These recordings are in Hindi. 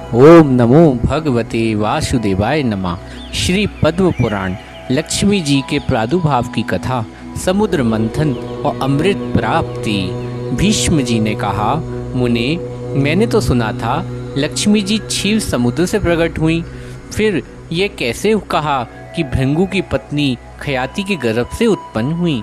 ओम नमो भगवते वासुदेवाय नमः। श्री पद्म पुराण लक्ष्मी जी के प्रादुर्भाव की कथा, समुद्र मंथन और अमृत प्राप्ति। भीष्म जी ने कहा, मुने, मैंने तो सुना था लक्ष्मी जी क्षीर समुद्र से प्रकट हुई, फिर ये कैसे कहा कि भृंगु की पत्नी खयाति के गर्भ से उत्पन्न हुई?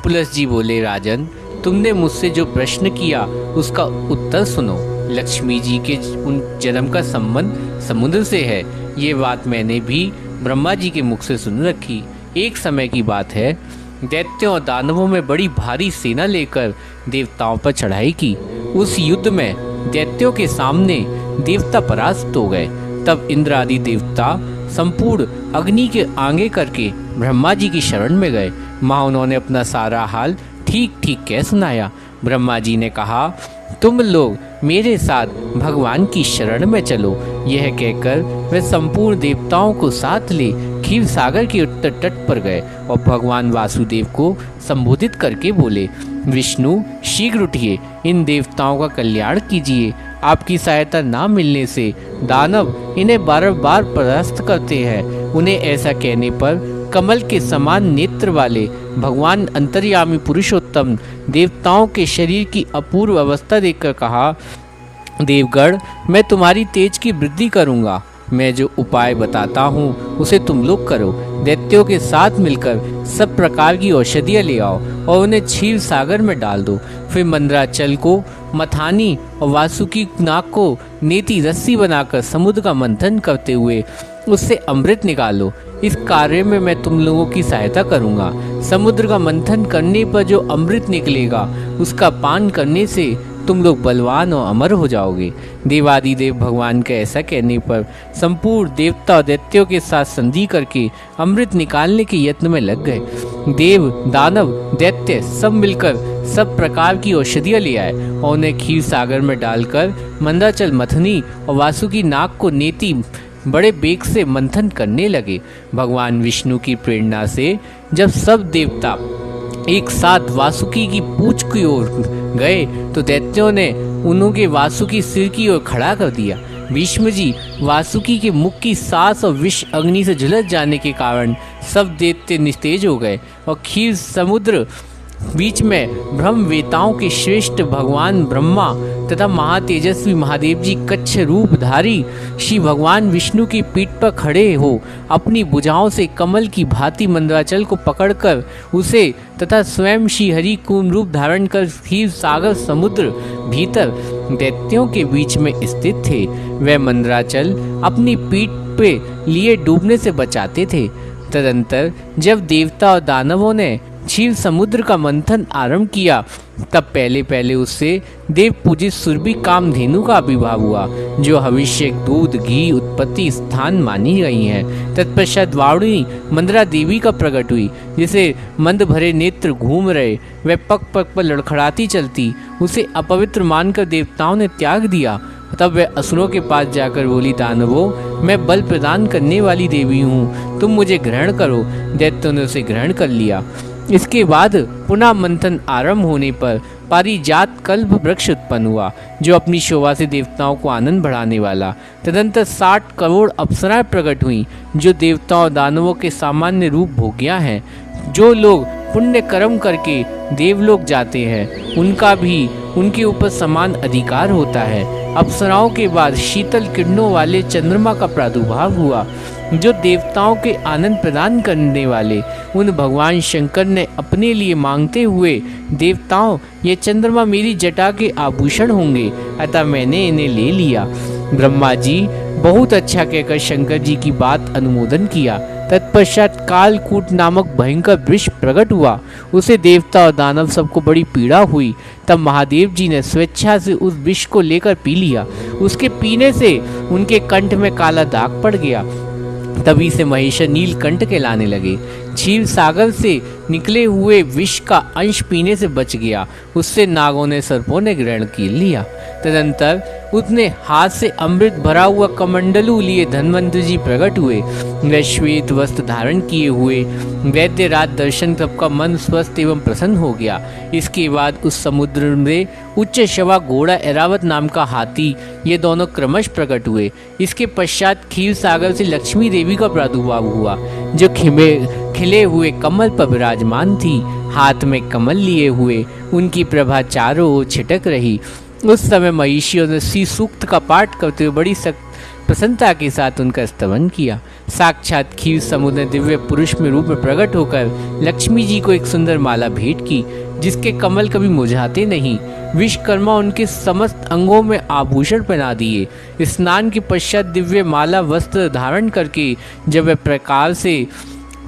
पुलस जी बोले, राजन, तुमने मुझसे जो प्रश्न किया उसका उत्तर सुनो। लक्ष्मी जी के उन जन्म का संबंध समुद्र से है, ये बात मैंने भी ब्रह्मा जी के मुख से सुन रखी। एक समय की बात है, दैत्यों और दानवों में बड़ी भारी सेना लेकर देवताओं पर चढ़ाई की। उस युद्ध में दैत्यों के सामने देवता परास्त हो गए। तब इंद्र आदि देवता संपूर्ण अग्नि के आगे करके ब्रह्मा जी की शरण में गए। माँ उन्होंने अपना सारा हाल ठीक ठीक कह सुनाया। ब्रह्मा जी ने कहा, तुम लोग मेरे साथ भगवान की शरण में चलो। यह कहकर वे संपूर्ण देवताओं को साथ ले क्षीर सागर के उत्तर तट पर गए और भगवान वासुदेव को संबोधित करके बोले, विष्णु, शीघ्र उठिए, इन देवताओं का कल्याण कीजिए। आपकी सहायता ना मिलने से दानव इन्हें बार बार परास्त करते हैं। उन्हें ऐसा कहने पर कमल के समान नेत्र वाले भगवान अंतर्यामी पुरुषोत्तम देवताओं के शरीर की अपूर्व अवस्था देखकर कहा, देवगण, मैं तुम्हारी तेज की वृद्धि करूंगा। मैं जो उपाय बताता हूँ उसे तुम लोग करो। दैत्यों के साथ मिलकर सब प्रकार की औषधियाँ ले आओ और उन्हें क्षीर सागर में डाल दो। फिर मंदराचल को मथानी और वासुकी नाग को नेति रस्सी बनाकर समुद्र का मंथन करते हुए उससे अमृत निकालो। इस कार्य में मैं तुम लोगों की सहायता करूंगा। समुद्र का मंथन करने पर जो अमृत निकलेगा उसका पान करने से तुम लोग बलवान और अमर हो जाओगे। देवादिदेव भगवान के ऐसा कहने पर संपूर्ण देवता और दैत्यों के साथ संधि करके अमृत निकालने के यत्न में लग गए। देव, दानव, दैत्य सब मिलकर सब प्रकार की औषधियाँ ले आए और उन्हें क्षीर सागर में डालकर मंदाचल, मथनी और वासुकी नाग को नेति बड़े बेग से मंथन करने लगे। भगवान विष्णु की प्रेरणा से जब सब देवता एक साथ वासुकी की पूंछ की ओर गए तो दैत्यों ने उनके वासुकी सिर की ओर खड़ा कर दिया। भीष्म जी वासुकी के मुख की सांस और विष अग्नि से झुलस जाने के कारण सब दैत्य निस्तेज हो गए और क्षीर समुद्र बीच में ब्रह्मवेताओं के श्रेष्ठ भगवान ब्रह्मा तथा महातेजस्वी महादेव जी कच्छ रूपधारी श्री भगवान विष्णु की पीठ पर खड़े हो अपनी भुजाओं से कमल की भांति मंदराचल को पकड़कर उसे तथा स्वयं श्री हरि कूर्म रूप धारण कर क्षीर सागर समुद्र भीतर दैत्यों के बीच में स्थित थे। वह मंदराचल अपनी पीठ पे लिए डूबने से बचाते थे। तदंतर जब देवता और दानवों ने क्षीर समुद्र का मंथन आरंभ किया तब पहले पहले उससे देव पूजित सुरभि कामधेनु का आविर्भाव हुआ, जो हविष्य, दूध, घी उत्पत्ति स्थान मानी गई है। तत्पश्चात वारुणी मंदरा देवी का प्रकट हुई, जिसे मंद भरे नेत्र घूम रहे, वह पग पग पर लड़खड़ाती चलती। उसे अपवित्र मानकर देवताओं ने त्याग दिया। तब वह असुरों के पास जाकर बोली, दानवों, मैं बल प्रदान करने वाली देवी हूँ, तुम मुझे ग्रहण करो। दैत्यों ने उसे ग्रहण कर लिया। इसके बाद पुनः मंथन आरंभ होने पर पारिजात कल्प वृक्ष उत्पन्न हुआ, जो अपनी शोभा से देवताओं को आनंद बढ़ाने वाला। तदंतर 60 करोड़ अप्सराएं प्रकट हुई, जो देवताओं और दानवों के सामान्य रूप भोग्या हैं। जो लोग पुण्य कर्म करके देवलोक जाते हैं उनका भी उनके ऊपर समान अधिकार होता है। अप्सराओं के बाद शीतल किरणों वाले चंद्रमा का प्रादुर्भाव हुआ, जो देवताओं के आनंद प्रदान करने वाले उन भगवान शंकर ने अपने लिए मांगते हुए, देवताओं, ये चंद्रमा मेरी जटा के आभूषण होंगे, अतः मैंने इन्हें ले लिया। ब्रह्मा जी बहुत अच्छा कहकर शंकर जी की बात अनुमोदन किया। तत्पश्चात कालकूट नामक भयंकर विष प्रकट हुआ, उसे देवता और दानव सबको बड़ी पीड़ा हुई। तब महादेव जी ने स्वेच्छा से उस विष को लेकर पी लिया। उसके पीने से उनके कंठ में काला दाग पड़ गया। तभी से महेश नीलकंठ कहलाने लगे। क्षीर सागर से निकले हुए विष का अंश पीने से बच गया। उससे नागों ने सर्पों ने ग्रहण कर लिया। तदंतर उसने हाथ से अमृत भरा हुआ कमंडलू लिए धन्वंतरि जी प्रकट हुए। वे श्वेत वस्त्र धारण किए हुए वैद्य राज दर्शन सबका मन स्वस्थ एवं प्रसन्न हो गया। इसके बाद उस समुद्र में उच्च शवा घोड़ा ऐरावत नाम का हाथी, ये दोनों क्रमश प्रकट हुए। इसके पश्चात क्षीर सागर से लक्ष्मी देवी का प्रादुर्भाव हुआ, जो खिले हुए कमल पर विराजमान थी, हाथ में कमल लिए हुए। उनकी प्रभा चारों ओर छिटक रही। उस समय महिषियों ने श्री सूक्त का पाठ करते हुए बड़ी प्रसन्नता के साथ उनका स्तवन किया। साक्षात क्षीर समुद्र ने दिव्य पुरुष में रूप में प्रकट होकर लक्ष्मी जी को एक सुंदर माला भेंट की, जिसके कमल कभी मुरझाते नहीं। विश्वकर्मा उनके समस्त अंगों में आभूषण पहना दिए। स्नान के पश्चात दिव्य माला वस्त्र धारण करके जब वे प्रकार से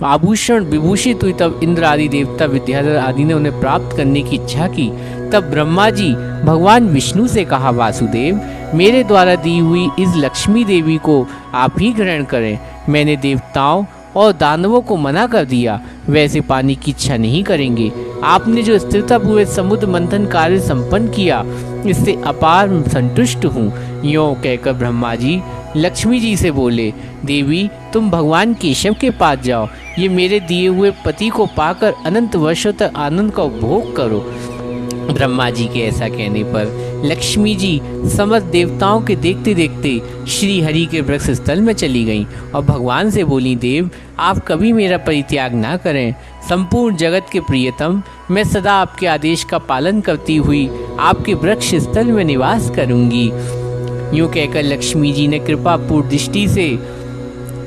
आभूषण विभूषित हुई, तब इंद्र आदि देवता विद्याधर आदि ने उन्हें प्राप्त करने की इच्छा की। तब ब्रह्मा जी भगवान विष्णु से कहा, वासुदेव, मेरे द्वारा दी हुई इस लक्ष्मी देवी को आप ही ग्रहण करें। मैंने देवताओं और दानवों को मना कर दिया, वैसे पानी की इच्छा नहीं करेंगे। आपने जो स्थिरतापूर्वक समुद्र मंथन कार्य संपन्न किया, इससे अपार संतुष्ट हूँ। यों कहकर ब्रह्मा जी लक्ष्मी जी से बोले, देवी, तुम भगवान केशव के पास जाओ। ये मेरे दिए हुए पति को पाकर अनंत वर्षों तक आनंद का उपभोग करो। ब्रह्मा जी के ऐसा कहने पर लक्ष्मी जी समस्त देवताओं के देखते देखते श्री हरि के वृक्ष स्थल में चली गईं और भगवान से बोली, देव, आप कभी मेरा परित्याग ना करें। संपूर्ण जगत के प्रियतम, मैं सदा आपके आदेश का पालन करती हुई आपके वृक्ष स्थल में निवास करूंगी। यूं कहकर लक्ष्मी जी ने कृपापूर्ण दृष्टि से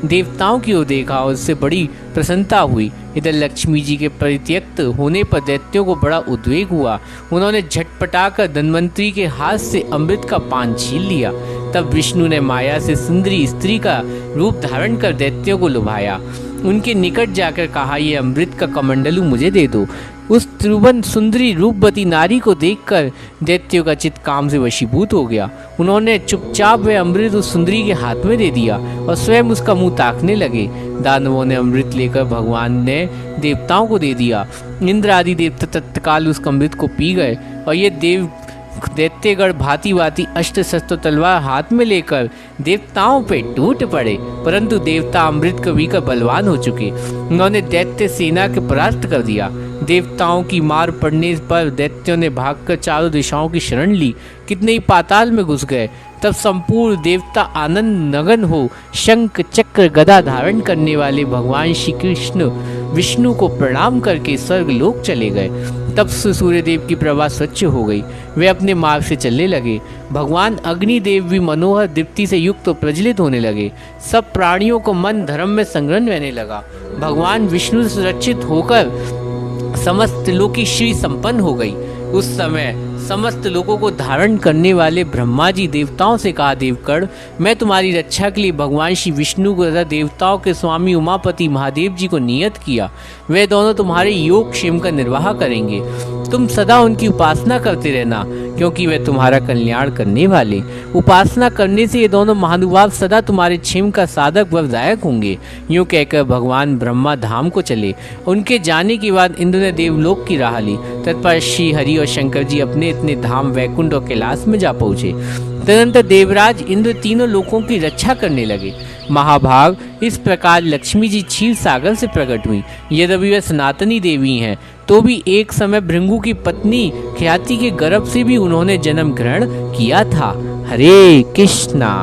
देवताओं की ओर देखा और उससे बड़ी प्रसन्नता हुई। इधर लक्ष्मी जी के परित्यक्त होने पर दैत्यों को बड़ा उद्वेग हुआ। उन्होंने झटपटाकर धन्वंतरि के हाथ से अमृत का पान छीन लिया। तब विष्णु ने माया से सुंदरी स्त्री का रूप धारण कर दैत्यों को लुभाया। उनके निकट जाकर कहा, ये अमृत का कमंडलू मुझे दे दो। उस त्रिभुवन सुंदरी रूपवती नारी को देखकर दैत्यों का चित्त काम से वशीभूत हो गया। उन्होंने चुपचाप वह अमृत उस सुंदरी के हाथ में दे दिया और स्वयं उसका मुंह ताकने लगे। दानवों ने अमृत लेकर भगवान ने देवताओं को दे दिया। इंद्र आदि देवता तत्काल उस अमृत को पी गए और ये दैत्यगण भांति भांति अस्त्र शस्त्र तलवार हाथ में लेकर देवताओं पे टूट पड़े, परंतु देवता अमृत को पीकर बलवान हो चुके। उन्होंने दैत्य सेना के परास्त कर दिया। देवताओं की मार पड़ने पर दैत्यों ने भागकर चारों दिशाओं की शरण ली। कितने ही पाताल में घुस गए। तब संपूर्ण देवता आनंद नगन हो शंख चक्र गदा धारण करने वाले भगवान श्री कृष्ण विष्णु को प्रणाम करके स्वर्ग लोक चले गए। तब सूर्यदेव की प्रभा स्वच्छ हो गई। वे अपने मार्ग से चलने लगे। भगवान अग्निदेव भी मनोहर दीप्ति से युक्त और प्रज्वलित होने लगे। सब प्राणियों को मन धर्म में संग्रहण रहने लगा। भगवान विष्णु से सुरक्षित होकर समस्त लोक की श्री संपन्न हो गई। उस समय समस्त लोगों को धारण करने वाले ब्रह्मा जी देवताओं से कहा, देवगण, मैं तुम्हारी रक्षा के लिए भगवान श्री विष्णु को तथा देवताओं के स्वामी उमापति महादेव जी को नियत किया। वे दोनों तुम्हारे योग क्षेम का निर्वाह करेंगे। तुम सदा उनकी उपासना करते रहना, क्योंकि वे तुम्हारा कल्याण करने वाले। उपासना करने से ये दोनों महानुभाव सदा तुम्हारे क्षेम का साधक व दायक होंगे। यूं कहकर भगवान ब्रह्मा धाम को चले। उनके जाने के बाद इंद्र ने देवलोक की राह ली। तत्पर श्री हरि और शंकर जी अपने इतने धाम वैकुंठ और कैलाश में जा पहुंचे। तदनंतर देवराज इंद्र तीनों लोकों की रक्षा करने लगे। महाभाग, इस प्रकार लक्ष्मी जी क्षीर सागर से प्रकट हुई। यद्यपि वे सनातनी देवी हैं, तो भी एक समय भृंगु की पत्नी ख्याति के गर्भ से भी उन्होंने जन्म ग्रहण किया था। हरे कृष्णा।